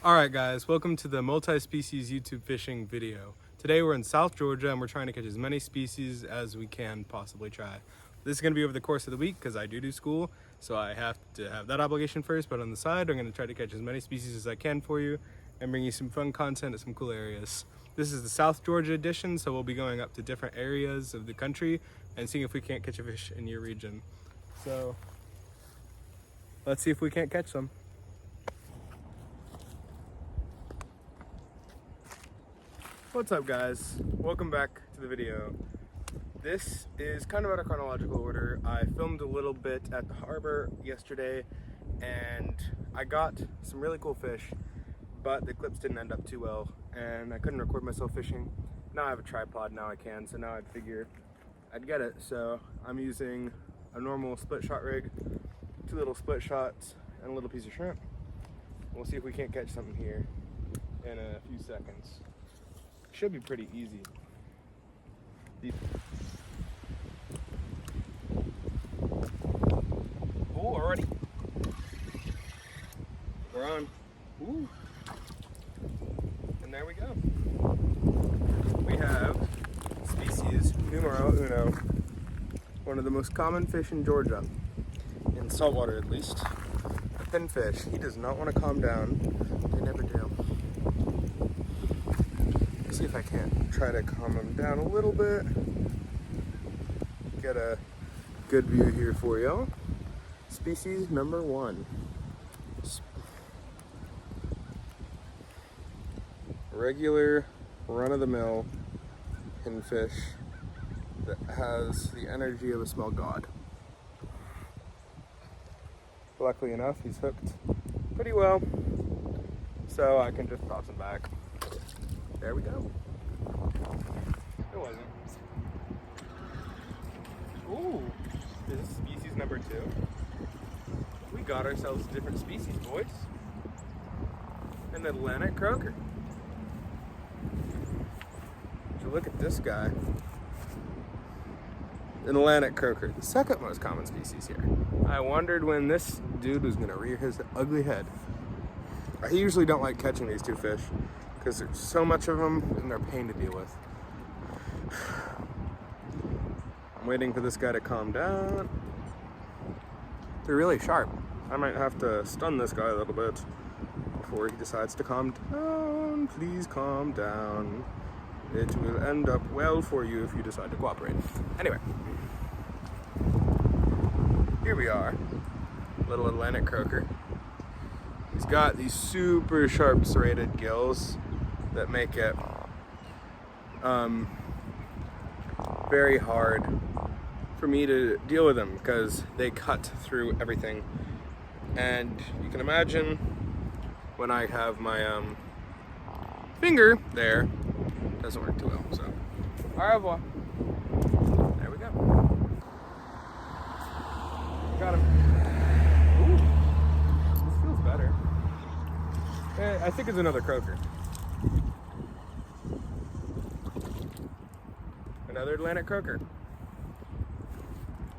Alright guys, welcome to the multi-species YouTube fishing video. Today we're in South Georgia and we're trying to catch as many species as we can possibly try. This is going to be over the course of the week because I do school, so I have to have that obligation first, but on the side I'm going to try to catch as many species as I can for you and bring you some fun content at some cool areas. This is the South Georgia edition, so we'll be going up to different areas of the country and seeing if we can't catch a fish in your region. So let's see if we can't catch some. What's up guys? Welcome back to the video. This is kind of out of chronological order. I filmed a little bit at the harbor yesterday and I got some really cool fish, but the clips didn't end up too well and I couldn't record myself fishing. Now I have a tripod, now I can, so now I'd figure I'd get it. So I'm using a normal split shot rig, 2 little split shots, and a little piece of shrimp. We'll see if we can't catch something here in a few seconds. Should be pretty easy. Oh, already. We're on. Ooh. And there we go. We have species numero uno, one of the most common fish in Georgia, in saltwater at least. A pinfish. He does not want to calm down. They never do. See if I can't try to calm him down a little bit. Get a good view here for y'all. Species number 1. Regular run-of-the-mill pinfish that has the energy of a small god. Luckily enough, he's hooked pretty well, so I can just toss him back. There we go. It wasn't. Ooh, this is species number 2. We got ourselves a different species, boys. An Atlantic croaker. Would you look at this guy? An Atlantic croaker, the second most common species here. I wondered when this dude was gonna rear his ugly head. I usually don't like catching these 2 fish because there's so much of them and they're a pain to deal with. I'm waiting for this guy to calm down. They're really sharp. I might have to stun this guy a little bit before he decides to calm down. Please calm down. It will end up well for you if you decide to cooperate. Anyway, here we are, little Atlantic croaker. He's got these super sharp serrated gills that make it very hard for me to deal with them because they cut through everything. And you can imagine when I have my finger there, it doesn't work too well. So, au revoir. There we go. Got him. Ooh, this feels better. I think it's another croaker. Another Atlantic croaker.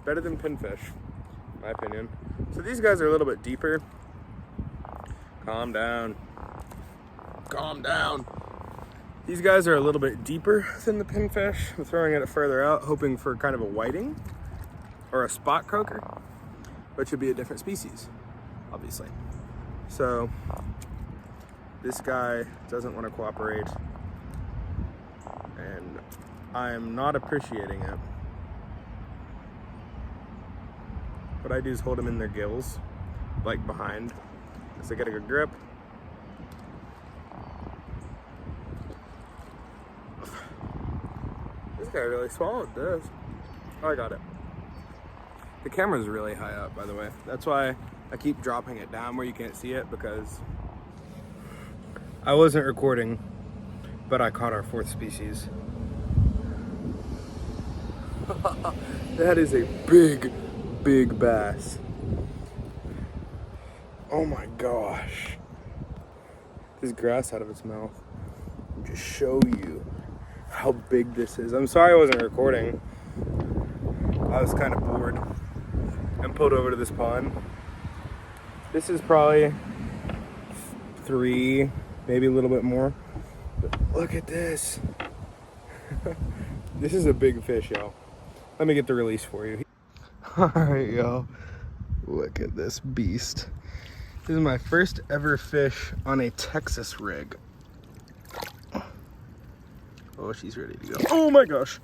Better than pinfish, in my opinion. So these guys are a little bit deeper. Calm down. Calm down. These guys are a little bit deeper than the pinfish. I'm throwing it further out, hoping for kind of a whiting or a spot croaker, which would be a different species, obviously. So this guy doesn't want to cooperate, and I am not appreciating it. What I do is hold them in their gills, like behind, so they get a good grip. This guy really swallowed this. Oh, I got it. The camera's really high up, by the way. That's why I keep dropping it down where you can't see it, because I wasn't recording, but I caught our 4th species. That is a big, big bass. Oh my gosh. There's grass out of its mouth. I'll just show you how big this is. I'm sorry I wasn't recording. I was kind of bored and pulled over to this pond. This is probably 3, maybe a little bit more. But look at this. This is a big fish, y'all. Let me get the release for you. All right, y'all. Look at this beast. This is my first ever fish on a Texas rig. Oh, she's ready to go. Oh my gosh.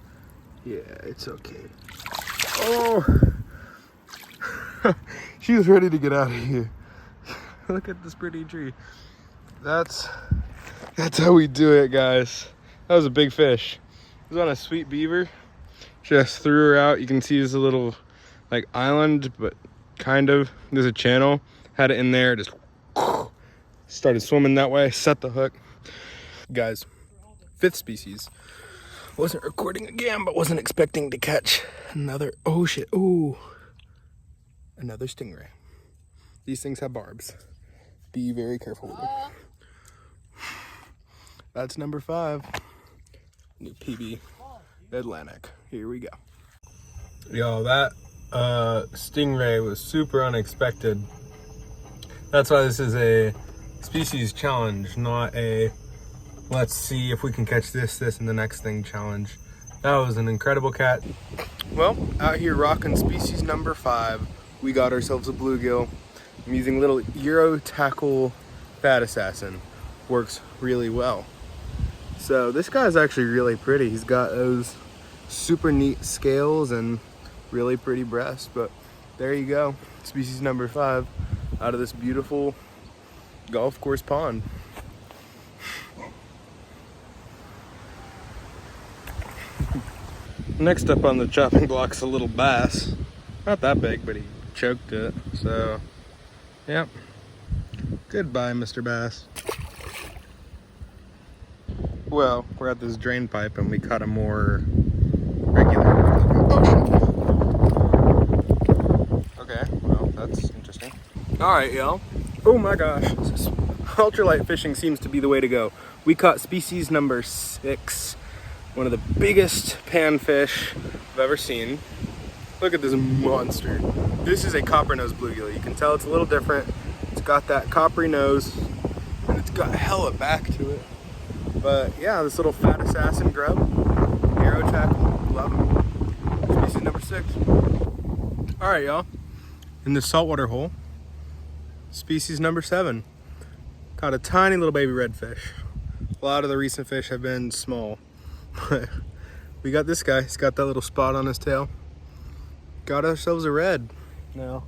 Yeah, it's okay. Oh. She was ready to get out of here. Look at this pretty tree. That's how we do it, guys. That was a big fish. It was on a sweet beaver. Just threw her out. You can see there's a little like island, but kind of. There's a channel. Had it in there, just started swimming that way, set the hook. Guys, 5th species. Wasn't recording again, but wasn't expecting to catch another, oh shit, ooh. Another stingray. These things have barbs. Be very careful with them. That's number 5. New PB Atlantic. Here we go. Yo, that stingray was super unexpected. That's why this is a species challenge, not a let's see if we can catch this, and the next thing challenge. That was an incredible cat. Well, out here rocking species number 5, we got ourselves a bluegill. I'm using little Euro tackle Fat Assassin. Works really well. So this guy's actually really pretty. He's got those super neat scales and really pretty breasts, but there you go. Species number 5 out of this beautiful golf course pond. Next up on the chopping block's a little bass. Not that big, but he choked it. So, yep. Goodbye, Mr. Bass. Well, we're at this drain pipe and we caught a more regular ocean. Okay, well, that's interesting. All right, y'all. Oh my gosh. Ultralight fishing seems to be the way to go. We caught species number 6. One of the biggest panfish I've ever seen. Look at this monster. This is a copper nose bluegill. You can tell it's a little different. It's got that coppery nose and it's got hella back to it. But yeah, this little Fat Assassin grub, Euro tackle, love him. Species number 6. All right, y'all. In the saltwater hole, species number 7. Caught a tiny little baby redfish. A lot of the recent fish have been small. But we got this guy. He's got that little spot on his tail. Got ourselves a red. Now,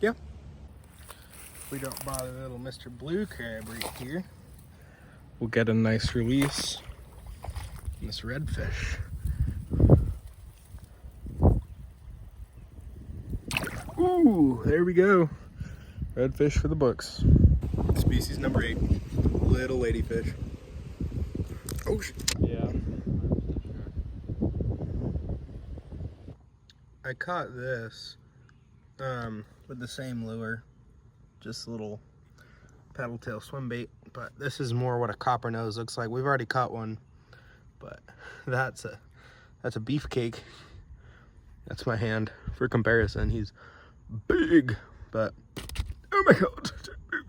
yeah. We don't bother little Mr. Blue Crab right here. We'll get a nice release on this redfish. Ooh, there we go. Redfish for the books. Species number 8, little ladyfish. Oh shit. Yeah. I caught this with the same lure, just a little paddle tail swim bait, but this is more what a copper nose looks like. We've already caught one, but that's a beefcake. That's my hand for comparison. He's big, but oh my god,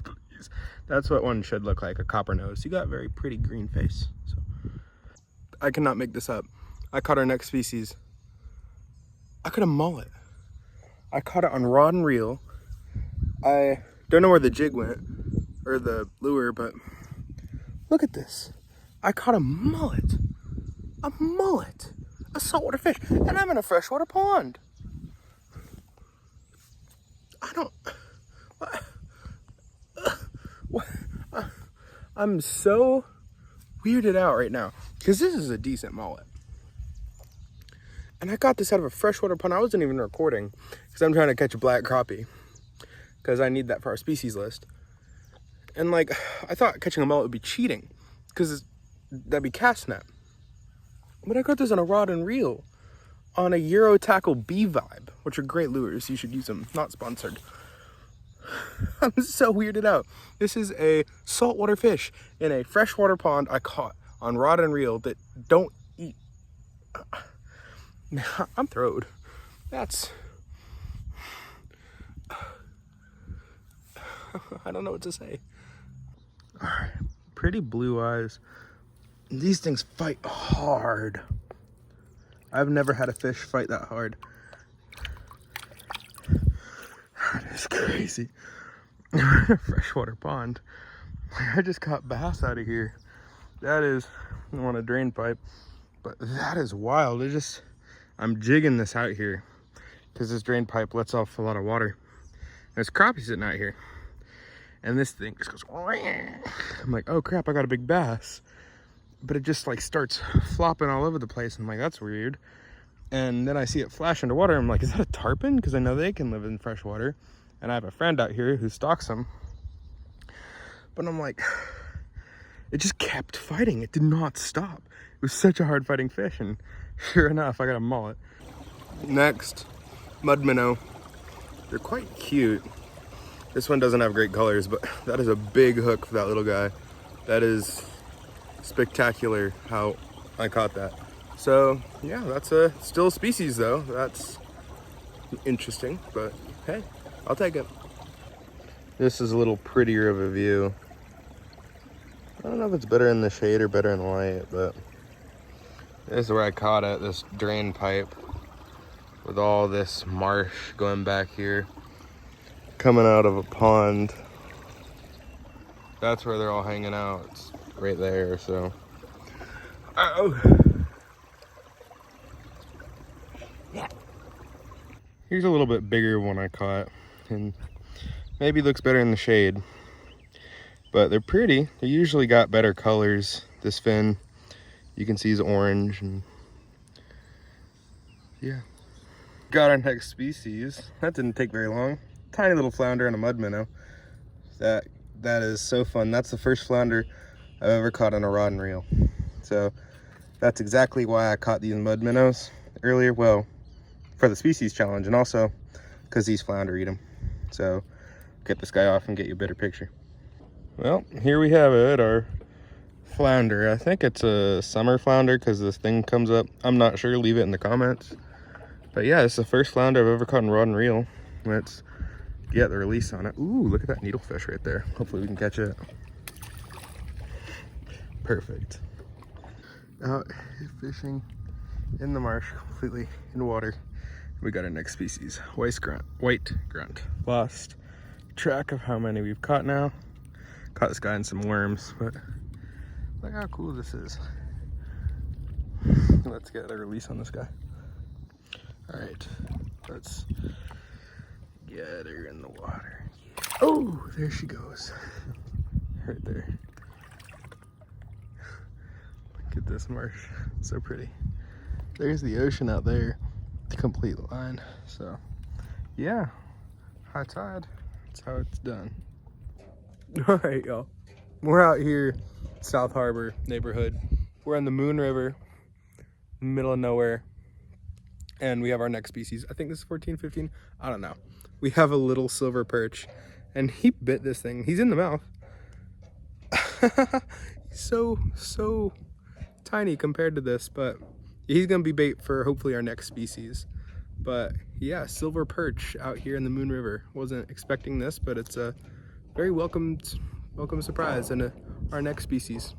please. That's what one should look like, a copper nose. You got a very pretty green face. So I cannot make this up. I caught our next species. I caught a mullet. I caught it on rod and reel. I don't know where the jig went or the lure, but look at this. I caught a mullet. A mullet. A saltwater fish. And I'm in a freshwater pond. I don't... I'm so weirded out right now because this is a decent mullet. And I got this out of a freshwater pond. I wasn't even recording because I'm trying to catch a black crappie because I need that for our species list. And like, I thought catching a mullet would be cheating because that'd be cast net. But I got this on a rod and reel on a Euro tackle B Vibe, which are great lures. You should use them. Not sponsored. I'm so weirded out. This is a saltwater fish in a freshwater pond I caught on rod and reel that don't eat. I'm throwed. That's... I don't know what to say. All right, pretty blue eyes. These things fight hard. I've never had a fish fight that hard. That is crazy. Freshwater pond. I just caught bass out of here. That is, I want a drain pipe, but that is wild. I'm jigging this out here because this drain pipe lets off a lot of water. There's crappie sitting out here. And this thing just goes, I'm like, oh crap, I got a big bass. But it just like starts flopping all over the place. I'm like, that's weird. And then I see it flash underwater. I'm like, is that a tarpon? Because I know they can live in fresh water. And I have a friend out here who stalks them. But I'm like, it just kept fighting. It did not stop. It was such a hard fighting fish. And sure enough, I got a mullet. Next, mud minnow. They're quite cute. This one doesn't have great colors, but that is a big hook for that little guy. That is spectacular how I caught that. So yeah, that's still a species though. That's interesting, but hey, I'll take it. This is a little prettier of a view. I don't know if it's better in the shade or better in the light, but this is where I caught it, this drain pipe with all this marsh going back here, coming out of a pond. That's where they're all hanging out. It's right there, so. Oh. Yeah. Here's a little bit bigger one I caught, and maybe looks better in the shade. But they're pretty. They usually got better colors. This fin, you can see is orange, and yeah. Got our next species. That didn't take very long. Tiny little flounder and a mud minnow. That is so fun. That's the first flounder I've ever caught on a rod and reel. So that's exactly why I caught these mud minnows earlier. Well, for the species challenge, and also because these flounder eat them. So get this guy off and get you a better picture. Well, here we have it, our flounder. I think it's a summer flounder because this thing comes up. I'm not sure, leave it in the comments. But yeah, it's the first flounder I've ever caught in rod and reel. Let's get the release on it. Ooh, look at that needlefish right there. Hopefully we can catch it. Perfect. Out fishing in the marsh, completely in water. We got our next species, white grunt. Lost track of how many we've caught now. Caught this guy in some worms, but look how cool this is. Let's get a release on this guy. All right, let's get her in the water. Yeah. Oh, there she goes. Right there. Look at this marsh, so pretty. There's the ocean out there, the complete line. So yeah, high tide, that's how it's done. All right, y'all, we're out here, South Harbor neighborhood. We're in the Moon River, middle of nowhere, and we have our next species. I think this is 14, 15, I don't know. We have a little silver perch, and he bit this thing. He's in the mouth. He's so tiny compared to this, but he's gonna be bait for hopefully our next species. But yeah, silver perch out here in the Moon River. Wasn't expecting this, but it's a very welcome surprise and our next species.